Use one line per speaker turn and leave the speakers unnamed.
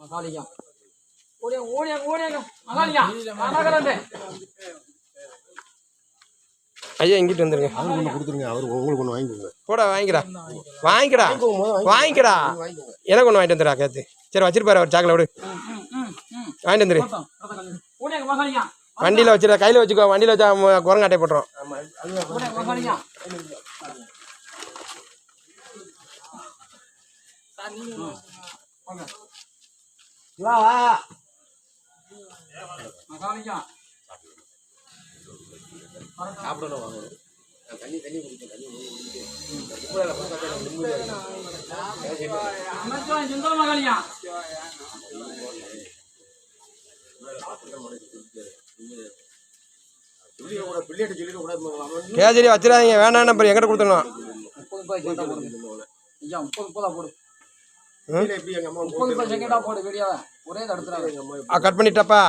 மகாலிங்கம் ஓடியா ஓடியா ஓடியா மகாலிங்கம் மகாகரண்டே
ஐயா இங்கிட்டு வந்துருங்க.
அவருக்கு ஒன்று கொடுத்துருங்க. அவர் உங்களுக்கு ஒன்று வாங்கிக்கோங்க.
போடா வாங்கிக்கடா வாங்கிக்கடா. எனக்கு ஒன்று வாங்கிட்டு வந்துடா கேத்து. சரி வச்சிருப்பாரு அவர் சாக்கில் விடு. வாங்கிட்டு வந்துரு. வண்டியில் வச்சிருக்க கையில் வச்சுக்கோ. வண்டியில் வச்சா குரங்காட்டை போட்டுரும்.
சாப்பிடணும் வாங்க. தண்ணி தண்ணி குடிக்க தண்ணி
கேஜரி வச்சிடாதீங்க. வேணாம் நம்பர் எங்கிட்ட கொடுத்துடணும். கட் பண்ணிட்டாப்பா.